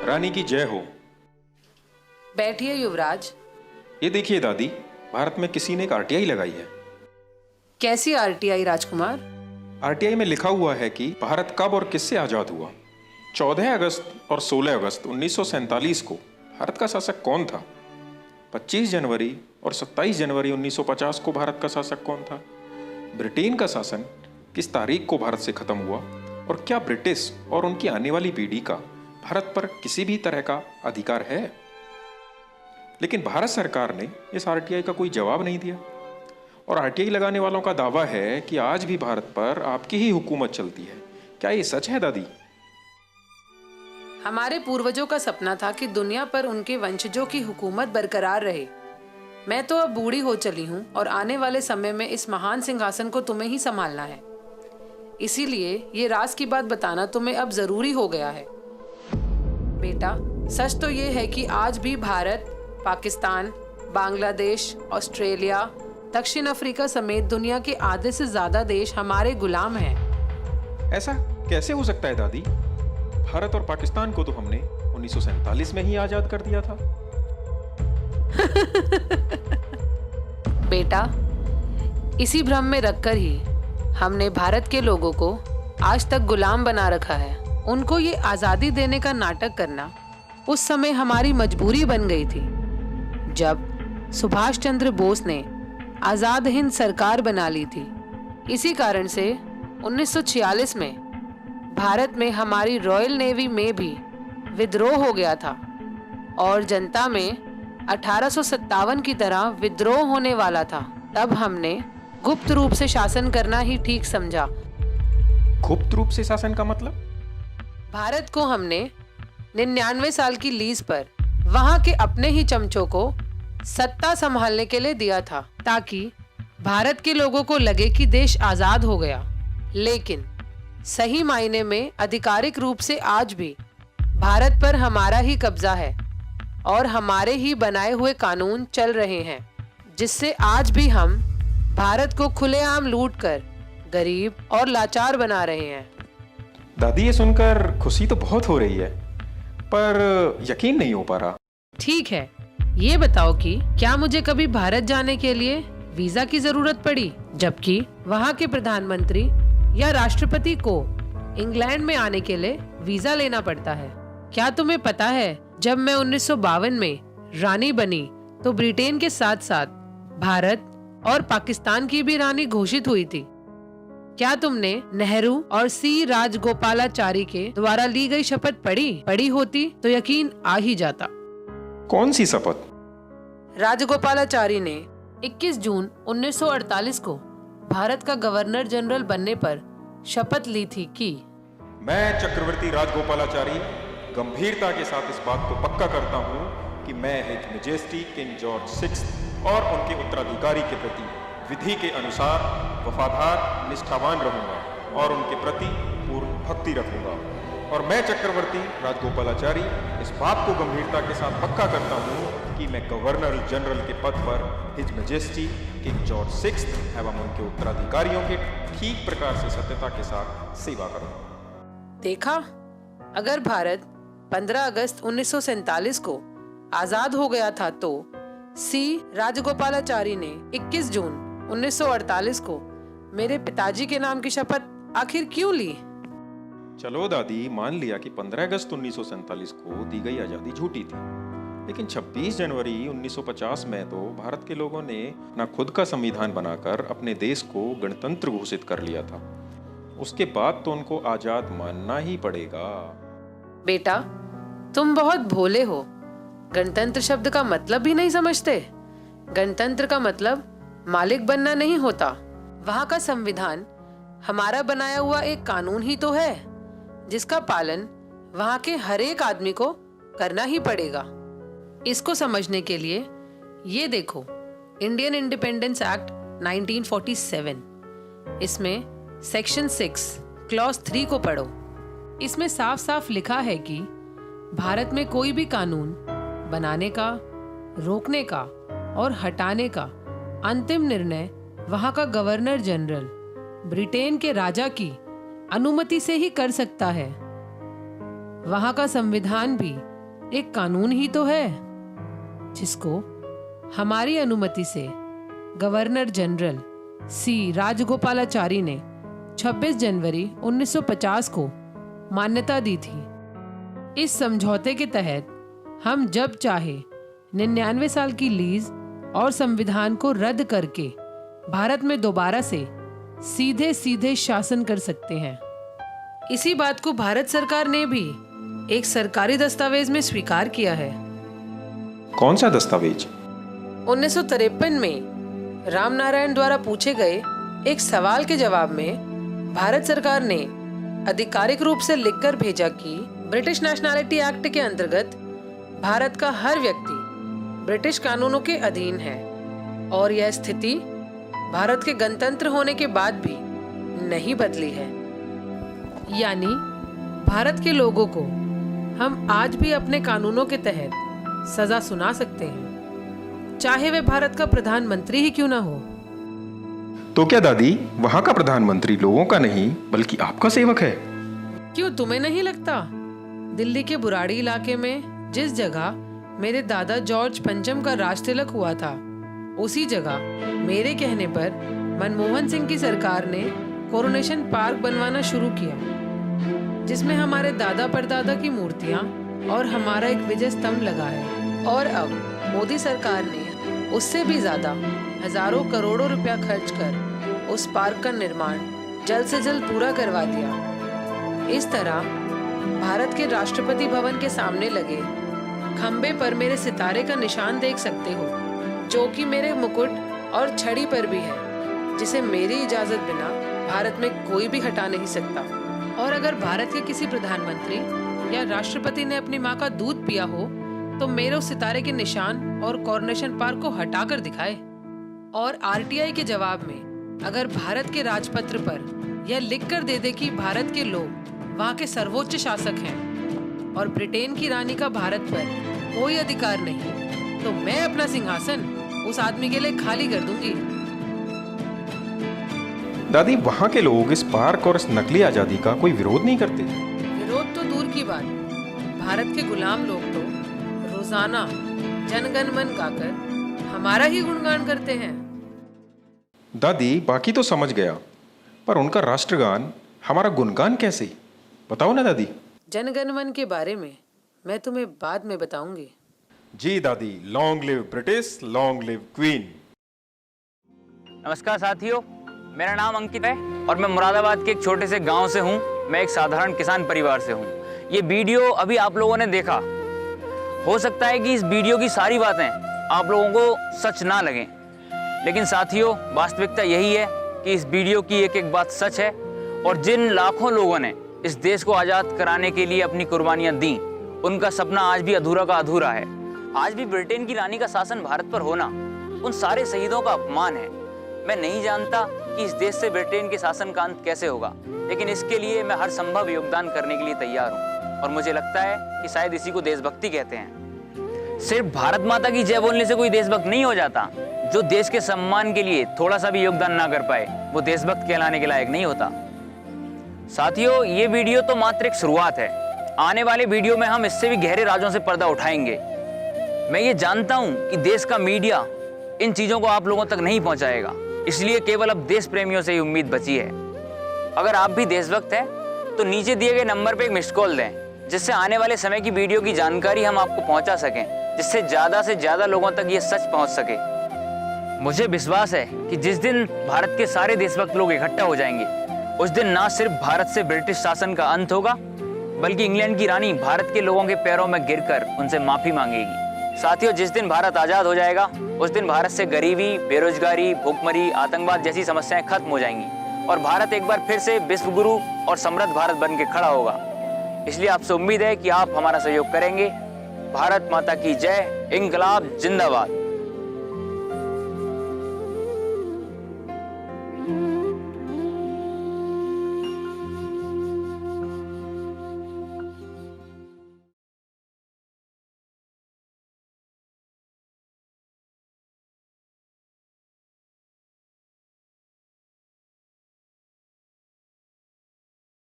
रानी की जय हो। बैठिए युवराज। ये देखिए दादी, भारत में किसी ने एक आरटीआई लगाई है। कैसी आरटीआई राजकुमार? आरटीआई में लिखा हुआ है कि भारत कब और किससे आजाद हुआ। 14 अगस्त और 16 अगस्त 1947 को भारत का शासक कौन था? 25 जनवरी और 27 जनवरी 1950 को भारत का शासक कौन था? ब्रिटेन का शासन किस तारीख को भारत से खत्म हुआ? और क्या ब्रिटिश और उनकी आने वाली पीढ़ी का भारत पर किसी भी तरह का अधिकार है? लेकिन भारत सरकार ने इस आरटीआई का कोई जवाब नहीं दिया और आरटीआई लगाने वालों का दावा है कि आज भी भारत पर आपकी ही हुकूमत चलती है। क्या ये सच है दादी? हमारे पूर्वजों का सपना था कि दुनिया पर उनके वंशजों की हुकूमत बरकरार रहे। मैं तो अब बूढ़ी हो चली हूँ और आने वाले समय में इस महान सिंहासन को तुम्हें ही संभालना है। इसीलिए ये राज की बात बताना तुम्हें अब जरूरी हो गया है। बेटा, सच तो ये है कि आज भी भारत, पाकिस्तान, बांग्लादेश, ऑस्ट्रेलिया, दक्षिण अफ्रीका समेत दुनिया के आधे से ज्यादा देश हमारे गुलाम हैं। ऐसा कैसे हो सकता है दादी? भारत और पाकिस्तान को तो हमने 1947 में ही आजाद कर दिया था। बेटा, इसी भ्रम में रखकर ही हमने भारत के लोगों को आज तक गुलाम बना रखा है। उनको ये आजादी देने का नाटक करना उस समय हमारी मजबूरी बन गई थी, जब सुभाष चंद्र बोस ने आजाद हिंद सरकार बना ली थी। इसी कारण से 1946 में भारत में हमारी रॉयल नेवी में भी विद्रोह हो गया था और जनता में 1857 की तरह विद्रोह होने वाला था। तब हमने गुप्त रूप से शासन करना ही ठीक समझा। गुप्त रूप से शासन का मतलब? भारत को हमने 99 साल की लीज पर वहां के अपने ही चमचों को सत्ता संभालने के लिए दिया था, ताकि भारत के लोगों को लगे कि देश आजाद हो गया। लेकिन सही मायने में आधिकारिक रूप से आज भी भारत पर हमारा ही कब्जा है और हमारे ही बनाए हुए कानून चल रहे हैं, जिससे आज भी हम भारत को खुलेआम लूटकर गरीब और लाचार बना रहे हैं। दादी, ये सुनकर खुशी तो बहुत हो रही है, पर यकीन नहीं हो पा रहा। ठीक है, ये बताओ कि क्या मुझे कभी भारत जाने के लिए वीजा की जरूरत पड़ी, जबकि वहाँ के प्रधानमंत्री या राष्ट्रपति को इंग्लैंड में आने के लिए वीजा लेना पड़ता है? क्या तुम्हें पता है, जब मैं 1952 में रानी बनी तो ब्रिटेन के साथ साथ भारत और पाकिस्तान की भी रानी घोषित हुई थी। क्या तुमने नेहरू और सी राजगोपालाचारी के द्वारा ली गई शपथ पढ़ी होती तो यकीन आ ही जाता। कौन सी शपथ? राजगोपालाचारी ने 21 जून 1948 को भारत का गवर्नर जनरल बनने पर शपथ ली थी कि मैं चक्रवर्ती राजगोपालाचारी गंभीरता के साथ इस बात को पक्का करता हूँ कि मैं हिज मैजेस्टी किंग जॉर्ज 6 और उनके उत्तराधिकारी के प्रति विधि के अनुसार वफादार, निष्ठावान रहूंगा और उनके प्रति पूर्ण भक्ति रखूंगा। और मैं चक्रवर्ती राजगोपालाचारी इस बात को गंभीरता के साथ पक्का करता हूँ कि मैं गवर्नर जनरल के पद पर हिज मैजेस्टी किंग जॉर्ज 6 एवं उनके उत्तराधिकारियों के ठीक प्रकार से सत्यता के साथ सेवा करूंगा। देखा, अगर भारत 15 अगस्त 1947 को आजाद हो गया था तो सी राजगोपालाचारी ने 21 जून 1948 को मेरे पिताजी के नाम की शपथ आखिर क्यों ली? चलो दादी, मान लिया कि 15 अगस्त 1947 को दी गई आजादी झूठी थी, लेकिन 26 जनवरी 1950 में तो भारत के लोगों ने ना खुद का संविधान बनाकर अपने देश को गणतंत्र घोषित कर लिया था। उसके बाद तो उनको आजाद मानना ही पड़ेगा। बेटा, तुम बहुत भोले हो। गणतंत्र शब्द का मतलब भी नहीं समझते। गणतंत्र का मतलब मालिक बनना नहीं होता। वहाँ का संविधान हमारा बनाया हुआ एक कानून ही तो है, जिसका पालन वहाँ के हर एक आदमी को करना ही पड़ेगा। इसको समझने के लिए ये देखो, इंडियन इंडिपेंडेंस एक्ट 1947, इसमें सेक्शन 6 क्लॉज 3 को पढ़ो। इसमें साफ साफ लिखा है कि भारत में कोई भी कानून बनाने का, रोकने का और हटाने का अंतिम निर्णय वहाँ का गवर्नर जनरल ब्रिटेन के राजा की अनुमति से ही कर सकता है। वहाँ का संविधान भी एक कानून ही तो है जिसको हमारी अनुमति से गवर्नर जनरल सी राजगोपालाचारी ने 26 जनवरी 1950 को मान्यता दी थी। इस समझौते के तहत हम जब चाहे 99 साल की लीज और संविधान को रद्द करके भारत में दोबारा से सीधे सीधे शासन कर सकते हैं। इसी बात को भारत सरकार ने भी एक सरकारी दस्तावेज में स्वीकार किया है। कौन सा दस्तावेज? 1953 में रामनारायण द्वारा पूछे गए एक सवाल के जवाब में भारत सरकार ने आधिकारिक रूप से लिखकर भेजा कि ब्रिटिश नेशनैलिटी एक्ट के अंतर्गत भारत का हर व्यक्ति ब्रिटिश कानूनों के अधीन है और यह स्थिति भारत के गणतंत्र होने के बाद भी नहीं बदली है। यानी भारत के लोगों को हम आज भी अपने कानूनों के तहत सजा सुना सकते हैं, चाहे वे भारत का प्रधानमंत्री ही क्यों ना हो। तो क्या दादी, वहां का प्रधानमंत्री लोगों का नहीं बल्कि आपका सेवक है? क्यों तुम्हें नहीं लगता? दिल्ली के बुराड़ी इलाके में जिस जगह मेरे दादा जॉर्ज पंचम का राज तिलक हुआ था, उसी जगह मेरे कहने पर मनमोहन सिंह की सरकार ने कोरोनेशन पार्क बनवाना शुरू किया, जिसमें हमारे दादा परदादा की मूर्तियां और हमारा एक विजय स्तंभ लगा है। और अब मोदी सरकार ने उससे भी ज्यादा हजारों करोड़ों रुपया खर्च कर उस पार्क का निर्माण जल्द से जल्द पूरा करवा दिया। इस तरह भारत के राष्ट्रपति भवन के सामने लगे खंबे पर मेरे सितारे का निशान देख सकते हो, जो कि मेरे मुकुट और छड़ी पर भी है, जिसे मेरी इजाजत बिना भारत में कोई भी हटा नहीं सकता। और अगर भारत के किसी प्रधानमंत्री या राष्ट्रपति ने अपनी माँ का दूध पिया हो तो मेरे उस सितारे के निशान और कोरोनेशन पार्क को हटा कर दिखाए। और आरटीआई के जवाब में अगर भारत के राजपत्र पर यह लिख कर दे दे कि भारत के लोग वहाँ के सर्वोच्च शासक हैं और ब्रिटेन की रानी का भारत पर कोई अधिकार नहीं, तो मैं अपना सिंहासन उस आदमी के लिए खाली कर दूंगी। दादी, वहां के लोग इस पार्क और इस नकली आजादी का कोई विरोध नहीं करते? विरोध तो दूर की बात, भारत के गुलाम लोग तो रोजाना जनगण मन गाकर हमारा ही गुणगान करते हैं। दादी, बाकी तो समझ गया, पर उनका राष्ट्रगान हमारा गुणगान कैसे? बताओ ना दादी। जनगण मन के बारे में मैं तुम्हें बाद में बताऊंगी। जी दादी, long live British, long live queen. नमस्कार साथियों, मेरा नाम अंकित है और मैं मुरादाबाद के एक छोटे से गांव से हूं। मैं एक साधारण किसान परिवार से हूं। ये वीडियो अभी आप लोगों ने देखा, हो सकता है कि इस वीडियो की सारी बातें आप लोगों को सच ना लगें, लेकिन साथियों वास्तविकता यही है कि इस वीडियो की एक एक बात सच है। और जिन लाखों लोगों ने इस देश को आज़ाद कराने के लिए अपनी कुर्बानियां दी, उनका सपना आज भी अधूरा का अधूरा है। आज भी ब्रिटेन की रानी का शासन भारत पर होना उन सारे शहीदों का अपमान है। मैं नहीं जानता कि इस देश से ब्रिटेन के शासन का अंत कैसे होगा, लेकिन इसके लिए मैं हर संभव योगदान करने के लिए तैयार हूँ। और मुझे लगता है कि शायद इसी को देशभक्ति कहते हैं। सिर्फ भारत माता की जय बोलने से कोई देशभक्त नहीं हो जाता। जो देश के सम्मान के लिए थोड़ा सा भी योगदान ना कर पाए, वो देशभक्त कहलाने के लायक नहीं होता। साथियों, ये वीडियो तो मात्र एक शुरुआत है। आने वाले वीडियो में हम इससे भी गहरे राजों से पर्दा उठाएंगे। मैं ये जानता हूँ कि देश का मीडिया इन चीज़ों को आप लोगों तक नहीं पहुँचाएगा, इसलिए केवल अब देश प्रेमियों से ही उम्मीद बची है। अगर आप भी देशभक्त हैं तो नीचे दिए गए नंबर पर एक मिस्ड कॉल दें, जिससे आने वाले समय की वीडियो की जानकारी हम आपको पहुँचा सकें, जिससे ज़्यादा से ज़्यादा लोगों तक ये सच पहुँच सके। मुझे विश्वास है कि जिस दिन भारत के सारे देशभक्त लोग इकट्ठा हो जाएंगे, उस दिन ना सिर्फ भारत से ब्रिटिश शासन का अंत होगा, बल्कि इंग्लैंड की रानी भारत के लोगों के पैरों में गिरकर उनसे माफी मांगेगी। साथियों, जिस दिन भारत आज़ाद हो जाएगा, उस दिन भारत से गरीबी, बेरोजगारी, भूखमरी, आतंकवाद जैसी समस्याएं खत्म हो जाएंगी और भारत एक बार फिर से विश्व गुरु और समृद्ध भारत बन के खड़ा होगा। इसलिए आपसे उम्मीद है कि आप हमारा सहयोग करेंगे। भारत माता की जय, इंकलाब जिंदाबाद।